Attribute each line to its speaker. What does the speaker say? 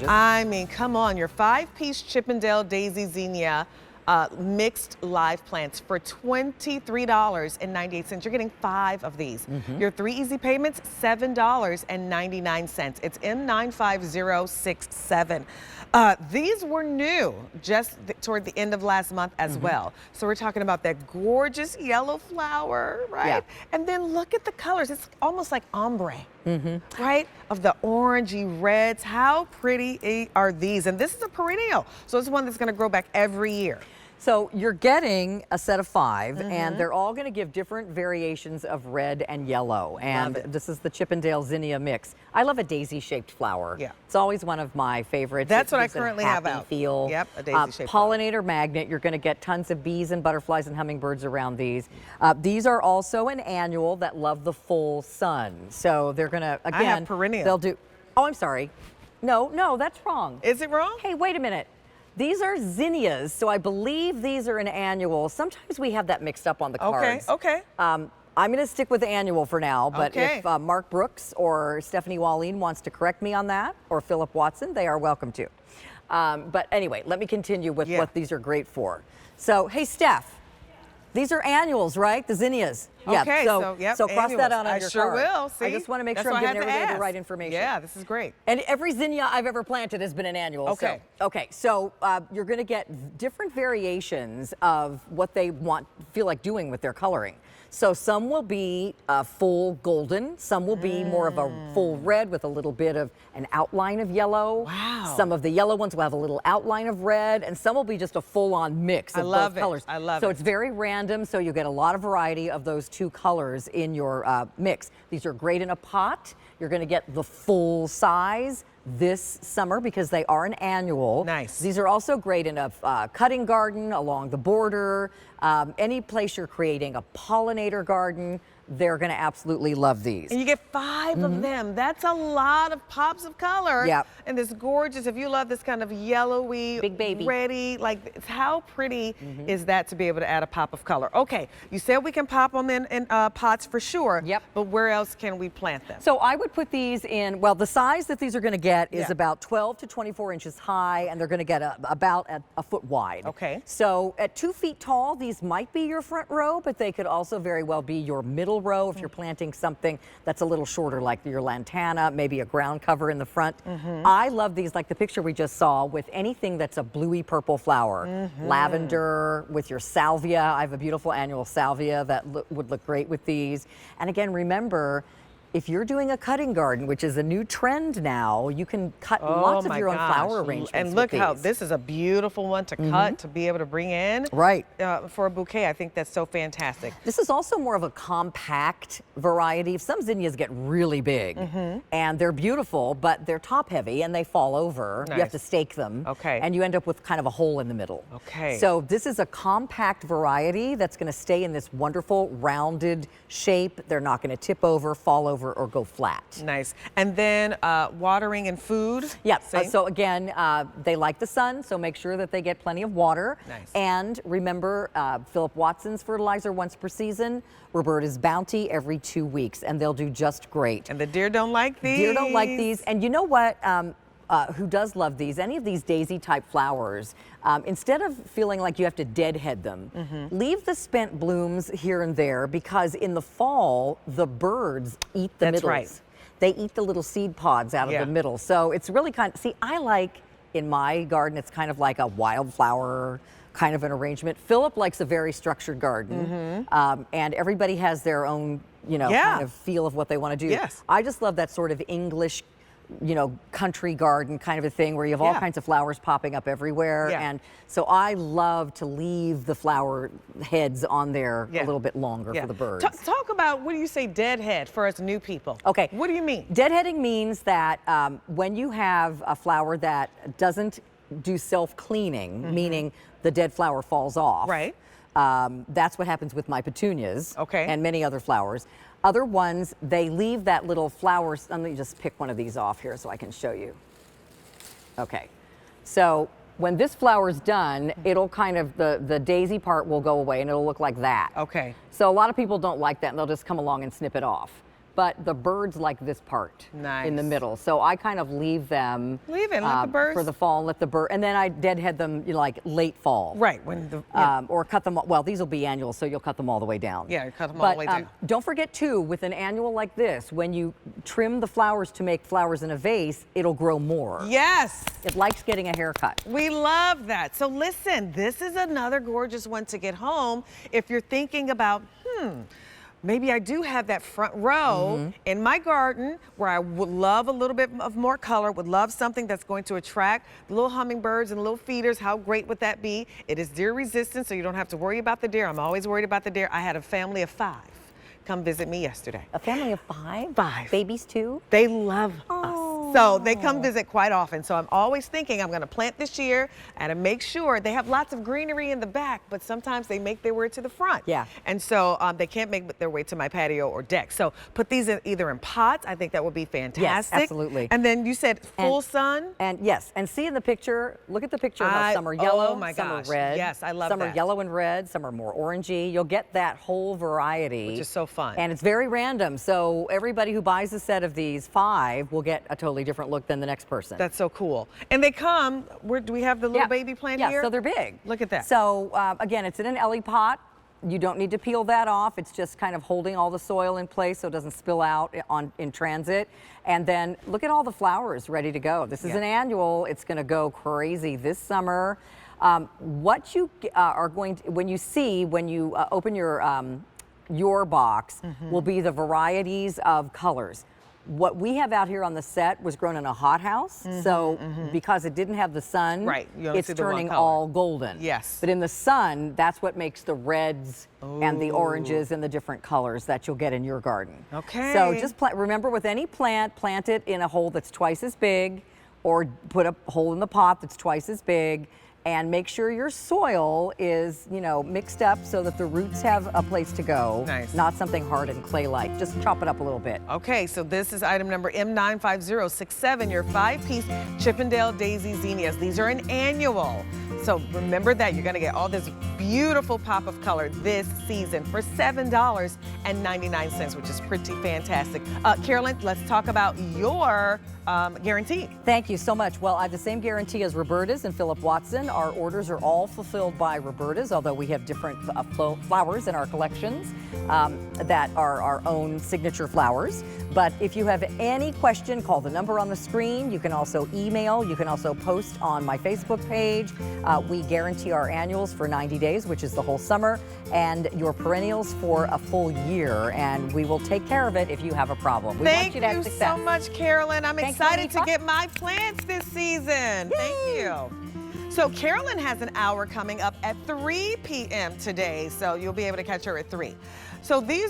Speaker 1: gorgeous.
Speaker 2: I mean, come on, your 5-piece Chippendale Daisy Zinnia mixed live plants for $23.98. You're getting 5 of these. Your 3 easy payments, $7.99. It's M95067. These were new just toward the end of last month as well. So we're talking about that gorgeous yellow flower, right?
Speaker 1: Yeah.
Speaker 2: And then look at the colors. It's almost like ombre, right? Of the orangey reds. How pretty are these? And this is a perennial. So it's one that's going to grow back every year.
Speaker 1: So you're getting a set of 5, and they're all going to give different variations of red and yellow. And this is the Chippendale Zinnia mix. I love a daisy-shaped flower.
Speaker 2: Yeah.
Speaker 1: It's always one of my favorites.
Speaker 2: That's
Speaker 1: It
Speaker 2: what I
Speaker 1: gives it a
Speaker 2: currently have
Speaker 1: happy
Speaker 2: out.
Speaker 1: Feel.
Speaker 2: Yep, a daisy-shaped flower.
Speaker 1: Pollinator magnet. You're going to get tons of bees and butterflies and hummingbirds around these. These are also an annual that love the full sun. So they're going to, again,
Speaker 2: I have perennial.
Speaker 1: they'll do, oh, I'm sorry. No, that's wrong.
Speaker 2: Is it wrong?
Speaker 1: Hey, wait a minute. These are zinnias, so I believe these are an annual. Sometimes we have that mixed up on the cards.
Speaker 2: Okay.
Speaker 1: I'm going to stick with the annual for now, but
Speaker 2: Okay.
Speaker 1: if Mark Brooks or Stephanie Walleen wants to correct me on that, or Philip Watson, they are welcome to. But anyway, let me continue with what these are great for. So, hey, Steph, these are annuals, right? The zinnias.
Speaker 2: Okay,
Speaker 1: so cross that out on
Speaker 2: I
Speaker 1: your
Speaker 2: sure
Speaker 1: card.
Speaker 2: will. See?
Speaker 1: I just want to make
Speaker 2: That's
Speaker 1: sure I'm
Speaker 2: why I
Speaker 1: giving
Speaker 2: had to
Speaker 1: everybody the
Speaker 2: ask.
Speaker 1: right information.
Speaker 2: Yeah, this is great.
Speaker 1: And every zinnia I've ever planted has been an annual.
Speaker 2: Okay.
Speaker 1: So you're going to get different variations of what they feel like doing with their coloring. So some will be full golden, some will be more of a full red with a little bit of an outline of yellow.
Speaker 2: Wow.
Speaker 1: Some of the yellow ones will have a little outline of red, and some will be just a full-on mix of both colors.
Speaker 2: I love it.
Speaker 1: So it's very random, so you get a lot of variety of those 2 colors in your mix. These are great in a pot. You're going to get the full size this summer because they are an annual.
Speaker 2: Nice.
Speaker 1: These are also great in a cutting garden along the border. Any place you're creating a pollinator garden, they're going to absolutely love these.
Speaker 2: And you get 5 of them. That's a lot of pops of color.
Speaker 1: Yep.
Speaker 2: And this gorgeous, if you love this kind of yellowy,
Speaker 1: Big baby.
Speaker 2: reddy, like how pretty is that to be able to add a pop of color? Okay, you said we can pop them in pots for sure.
Speaker 1: Yep.
Speaker 2: But where else can we plant them?
Speaker 1: So I would put these in, well, the size that these are going to get is about 12 to 24 inches high, and they're going to get about a foot wide.
Speaker 2: Okay.
Speaker 1: So at 2 feet tall, these might be your front row, but they could also very well be your middle row if you're planting something that's a little shorter, like your lantana, maybe a ground cover in the front. I love these, like the picture we just saw, with anything that's a bluey purple flower. Lavender with your salvia. I have a beautiful annual salvia that would look great with these. And again, remember, if you're doing a cutting garden, which is a new trend now, you can cut lots of your own flower arrangements.
Speaker 2: And look
Speaker 1: with
Speaker 2: how
Speaker 1: these.
Speaker 2: this is a beautiful one to cut, to be able to bring in.
Speaker 1: Right.
Speaker 2: For a bouquet. I think that's so fantastic.
Speaker 1: This is also more of a compact variety. Some zinnias get really big and they're beautiful, but they're top heavy and they fall over.
Speaker 2: Nice.
Speaker 1: You have to stake them.
Speaker 2: Okay.
Speaker 1: And you end up with kind of a hole in the middle.
Speaker 2: Okay.
Speaker 1: So this is a compact variety that's going to stay in this wonderful rounded shape. They're not going to tip over, fall over, or go flat.
Speaker 2: Nice. And then watering and food.
Speaker 1: Yeah,
Speaker 2: Same?
Speaker 1: so again, they like the sun, so make sure that they get plenty of water.
Speaker 2: Nice.
Speaker 1: And remember, Philip Watson's fertilizer once per season, Roberta's Bounty every 2 weeks, and they'll do just great.
Speaker 2: And the deer don't like these.
Speaker 1: Deer don't like these. And you know what? Who does love these? Any of these daisy type flowers, instead of feeling like you have to deadhead them, leave the spent blooms here and there, because in the fall, the birds eat the middles.
Speaker 2: Right.
Speaker 1: They eat the little seed pods out of the middle. So it's really kind of, see, I like, in my garden, it's kind of like a wildflower kind of an arrangement. Philip likes a very structured garden, and everybody has their own, kind of feel of what they want to do.
Speaker 2: Yes.
Speaker 1: I just love that sort of English, country garden kind of a thing where you have all kinds of flowers popping up everywhere. And so I love to leave the flower heads on there a little bit longer for the birds.
Speaker 2: Talk about, what do you say, deadhead for us new people?
Speaker 1: Okay.
Speaker 2: What do you mean?
Speaker 1: Deadheading means that when you have a flower that doesn't do self-cleaning, meaning the dead flower falls off.
Speaker 2: Right.
Speaker 1: That's what happens with my petunias
Speaker 2: Okay.
Speaker 1: and many other flowers. Other ones, they leave that little flower. Let me just pick one of these off here so I can show you. Okay. So when this flower's done, it'll kind of, the daisy part will go away and it'll look like that.
Speaker 2: Okay.
Speaker 1: So a lot of people don't like that and they'll just come along and snip it off. but the birds like this part in the
Speaker 2: Nice.
Speaker 1: middle. So I kind of leave them
Speaker 2: Leave it, let the birds.
Speaker 1: for the fall, and let the bird, and then I deadhead them like late fall.
Speaker 2: Right, when the,
Speaker 1: Or cut them, well, these will be annuals, so you'll cut them all the way down.
Speaker 2: Yeah, cut them all the way down.
Speaker 1: Don't forget too, with an annual like this, when you trim the flowers to make flowers in a vase, it'll grow more.
Speaker 2: yes.
Speaker 1: It likes getting a haircut.
Speaker 2: We love that. So listen, this is another gorgeous one to get home if you're thinking about, maybe I do have that front row in my garden where I would love a little bit of more color, would love something that's going to attract the little hummingbirds and little feeders. How great would that be? It is deer resistant, so you don't have to worry about the deer. I'm always worried about the deer. I had a family of 5 come visit me yesterday.
Speaker 1: A family of 5?
Speaker 2: 5.
Speaker 1: Babies too?
Speaker 2: They love us. So they come visit quite often. So I'm always thinking I'm going to plant this year and to make sure they have lots of greenery in the back, but sometimes they make their way to the front.
Speaker 1: Yeah.
Speaker 2: And so they can't make their way to my patio or deck. So put these in either in pots. I think that would be fantastic.
Speaker 1: Yes, absolutely.
Speaker 2: And then you said full sun.
Speaker 1: And yes, and see in the picture, look at the picture of how some are yellow,
Speaker 2: oh my
Speaker 1: some
Speaker 2: gosh.
Speaker 1: are red.
Speaker 2: Yes, I love
Speaker 1: some
Speaker 2: that.
Speaker 1: are yellow and red, some are more orangey. You'll get that whole variety.
Speaker 2: Which is so fun.
Speaker 1: And it's very random. So everybody who buys a set of these 5 will get a totally different look than the next person.
Speaker 2: That's so cool. And they come, where do we have the little baby plant here?
Speaker 1: Yeah, so they're big.
Speaker 2: Look at that.
Speaker 1: So again, it's in an Ellie pot. You don't need to peel that off. It's just kind of holding all the soil in place so it doesn't spill out in transit. And then look at all the flowers ready to go. This is an annual. It's going to go crazy this summer. What you are going to, when you open your box, will be the varieties of colors. What we have out here on the set was grown in a hothouse, so because it didn't have the sun,
Speaker 2: Right, you only
Speaker 1: it's
Speaker 2: see the one
Speaker 1: turning
Speaker 2: color.
Speaker 1: all golden.
Speaker 2: Yes.
Speaker 1: But in the sun, that's what makes the reds and the oranges and the different colors that you'll get in your garden.
Speaker 2: Okay.
Speaker 1: So just remember, with any plant, plant it in a hole that's twice as big, or put a hole in the pot that's twice as big. And make sure your soil is, mixed up so that the roots have a place to go.
Speaker 2: Nice.
Speaker 1: Not something hard and clay-like. Just chop it up a little bit.
Speaker 2: Okay, so this is item number M95067, your 5-piece Chippendale Daisy Zinnias. These are an annual. So remember that you're gonna get all this beautiful pop of color this season for $7.99, which is pretty fantastic. Carolyn, let's talk about your guarantee.
Speaker 1: Thank you so much. Well, I have the same guarantee as Roberta's and Philip Watson. Our orders are all fulfilled by Roberta's, although we have different flowers in our collections that are our own signature flowers. But if you have any question, call the number on the screen. You can also email. You can also post on my Facebook page. We guarantee our annuals for 90 days, which is the whole summer, and your perennials for a full year. And we will take care of it if you have a problem. We want you to have
Speaker 2: Thank you
Speaker 1: success.
Speaker 2: so much, Carolyn. I'm
Speaker 1: Thanks,
Speaker 2: excited to
Speaker 1: Monica.
Speaker 2: get my plants this season. Thank you. So Carolyn has an hour coming up at 3 p.m. today, so you'll be able to catch her at 3. So these